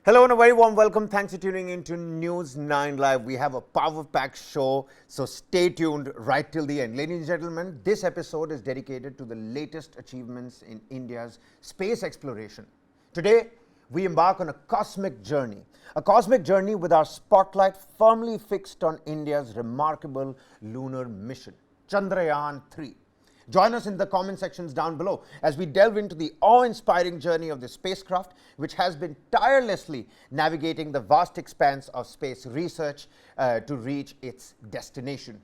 Hello and a very warm welcome. Thanks for tuning in to News 9 Live. We have a power-packed show, so stay tuned right till the end. Ladies and gentlemen, this episode is dedicated to the latest achievements in India's space exploration. Today, we embark on a cosmic journey with our spotlight firmly fixed on India's remarkable lunar mission, Chandrayaan-3. Join us in the comment sections down below as we delve into the awe-inspiring journey of the spacecraft, which has been tirelessly navigating the vast expanse of space research to reach its destination,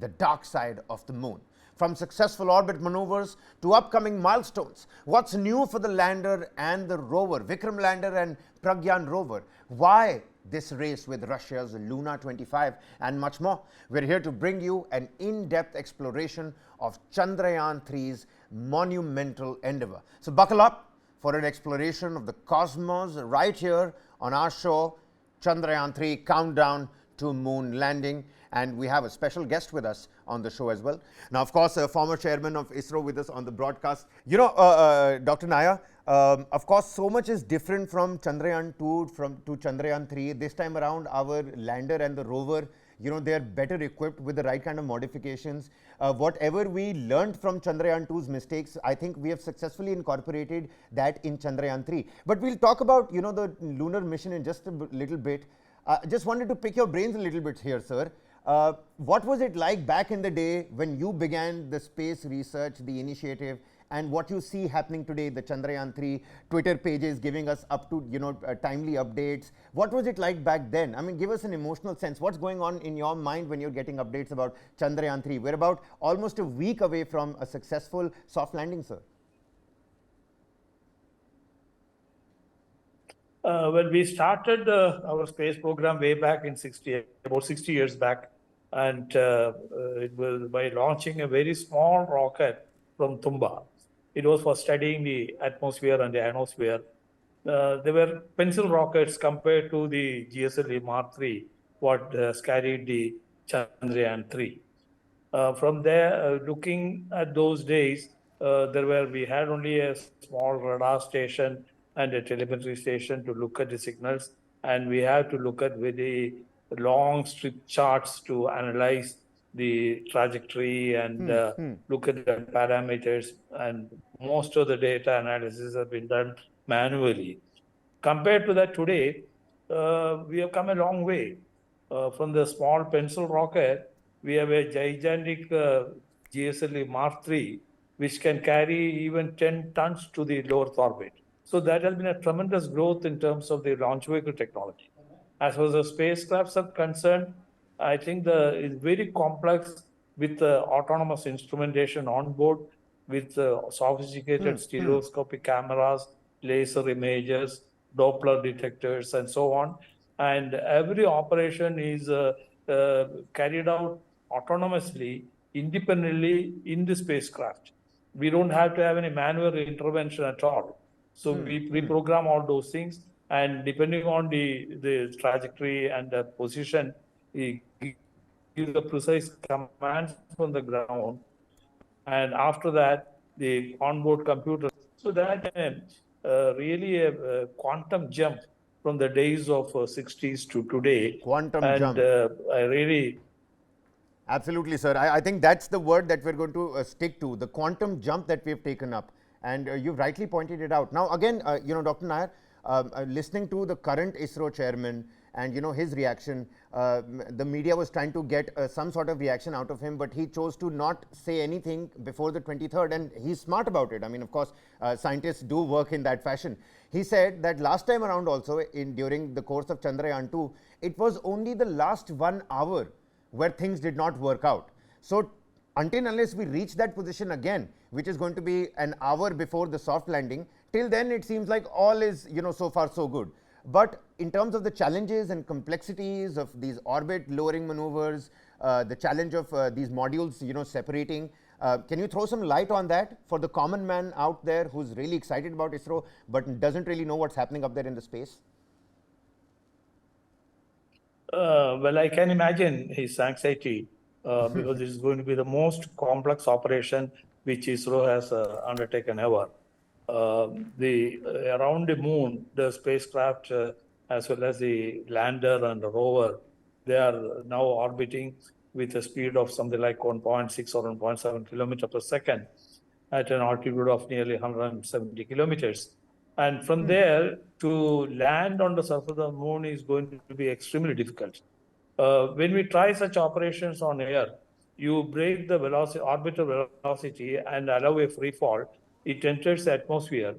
the dark side of the moon. From successful orbit maneuvers to upcoming milestones, what's new for the lander and the rover, Vikram lander and Pragyan rover? Why this race with Russia's Lunar 25 and much more? We're here to bring you an in-depth exploration of Chandrayaan-3's monumental endeavor. So buckle up for an exploration of the cosmos right here on our show, Chandrayaan-3 Countdown to Moon Landing. And we have a special guest with us on the show as well. Now, of course, a former chairman of ISRO with us on the broadcast. You know, Dr. Naya, of course, so much is different from Chandrayaan-2 to Chandrayaan-3. This time around, our lander and the rover, you know, they're better equipped with the right kind of modifications. Whatever we learned from Chandrayaan-2's mistakes, I think we have successfully incorporated that in Chandrayaan-3. But we'll talk about, you know, the lunar mission in just a little bit. Just wanted to pick your brains a little bit here, sir. What was it like back in the day when you began the space research, the initiative, and what you see happening today, the Chandrayaan-3 Twitter pages giving us up to, you know, timely updates? What was it like back then? I mean, give us an emotional sense. What's going on in your mind when you're getting updates about Chandrayaan-3? We're about almost a week away from a successful soft landing, sir. When we started our space program way back in about 60 years back, and it was by launching a very small rocket from Tumba. It was for studying the atmosphere and the ionosphere. They were pencil rockets compared to the GSLV Mark III, what carried the Chandrayaan-3. From there, looking at those days, we had only a small radar station and a telemetry station to look at the signals, and we had to look at very long strip charts to analyze the trajectory and look at the parameters, and most of the data analysis have been done manually. Compared to that today, we have come a long way. From the small pencil rocket, we have a gigantic GSLV Mark III, which can carry even 10 tons to the low Earth orbit. So that has been a tremendous growth in terms of the launch vehicle technology. As far as the spacecrafts are concerned, I think it's very complex with autonomous instrumentation on board, with sophisticated stereoscopic cameras, laser images, Doppler detectors, and so on. And every operation is carried out autonomously, independently in the spacecraft. We don't have to have any manual intervention at all. So we pre-program all those things, and depending on the trajectory and the position, we give the precise commands from the ground, and after that, the onboard computer. So that really a quantum jump from the days of 60s to today. Quantum jump. I really... Absolutely, sir. I think that's the word that we're going to stick to, the quantum jump that we've taken up. And you've rightly pointed it out. Now, again, you know, Dr. Nair, listening to the current ISRO chairman and, you know, his reaction, the media was trying to get some sort of reaction out of him, but he chose to not say anything before the 23rd, and he's smart about it. I mean, of course, scientists do work in that fashion. He said that last time around also, during the course of Chandrayaan-2, it was only the last 1 hour where things did not work out. So until unless we reach that position again, which is going to be an hour before the soft landing, till then it seems like all is, you know, so far so good. But in terms of the challenges and complexities of these orbit lowering maneuvers, the challenge of these modules, you know, separating, can you throw some light on that for the common man out there who's really excited about ISRO but doesn't really know what's happening up there in the space? Well, I can imagine his anxiety because it is going to be the most complex operation which ISRO has undertaken ever. Around the moon, the spacecraft as well as the lander and the rover, they are now orbiting with a speed of something like 1.6 or 1.7 kilometer per second at an altitude of nearly 170 kilometers. And from there to land on the surface of the moon is going to be extremely difficult. When we try such operations on air, you break the velocity, orbital velocity and allow a free fall. It enters the atmosphere.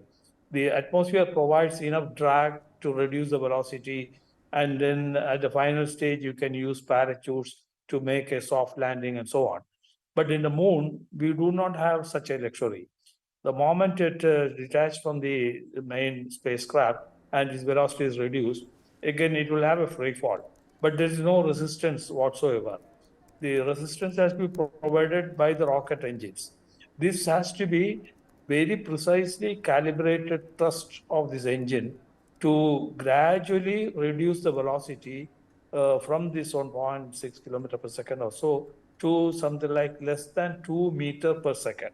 The atmosphere provides enough drag to reduce the velocity. And then at the final stage, you can use parachutes to make a soft landing and so on. But in the moon, we do not have such a luxury. The moment it detached from the main spacecraft and its velocity is reduced, again it will have a free fall. But there is no resistance whatsoever. The resistance has to be provided by the rocket engines. This has to be very precisely calibrated thrust of this engine to gradually reduce the velocity from this 1.6 kilometer per second or so to something like less than 2 meter per second.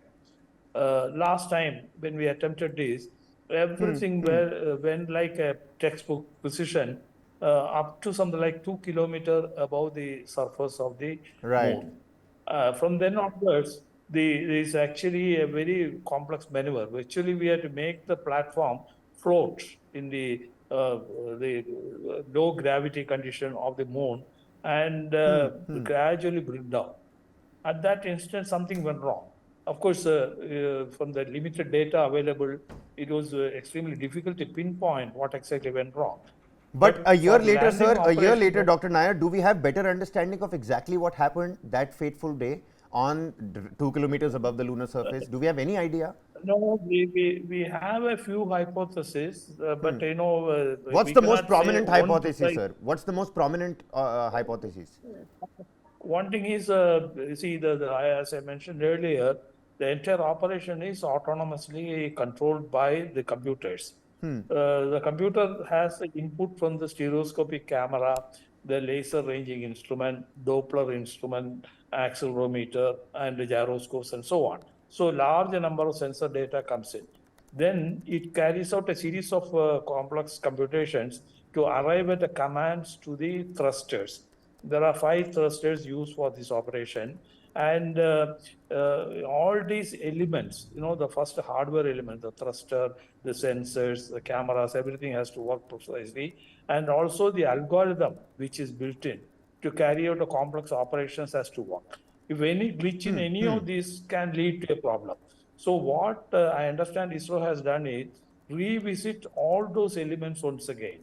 Last time when we attempted this, everything went like a textbook precision up to something like 2 kilometers above the surface of the Right. moon. From then onwards, there is actually a very complex maneuver. Actually, we had to make the platform float in the low gravity condition of the moon and gradually bring down. At that instant, something went wrong. Of course, from the limited data available, it was extremely difficult to pinpoint what exactly went wrong. But a year for later, landing sir, a year operation- later, Dr. Nair, do we have better understanding of exactly what happened that fateful day on 2 kilometers above the lunar surface? Do we have any idea? No, we have a few hypotheses, but What's we the most cannot say prominent one hypothesis, precise- sir? What's the most prominent hypothesis? One thing is, see, as I mentioned earlier, the entire operation is autonomously controlled by the computers. The computer has the input from the stereoscopic camera, the laser ranging instrument, Doppler instrument, accelerometer, and the gyroscopes, and so on. So, large number of sensor data comes in. Then it carries out a series of complex computations to arrive at the commands to the thrusters. There are 5 thrusters used for this operation, and all these elements, the first hardware element, the thruster, the sensors, the cameras, everything has to work precisely, and also the algorithm which is built in to carry out the complex operations has to work. If any glitch in any of these can lead to a problem. So what I understand ISRO has done is revisit all those elements once again.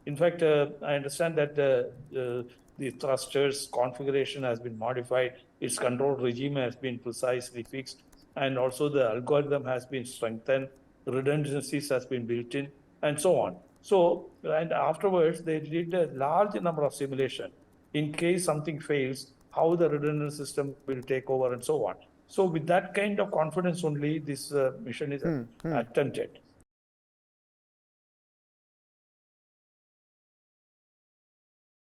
In fact, I understand that the thrusters configuration has been modified, its control regime has been precisely fixed, and also the algorithm has been strengthened, redundancies has been built in, and so on. So, and afterwards, they did a large number of simulation in case something fails, how the redundant system will take over, and so on. So, with that kind of confidence only, this mission is attempted.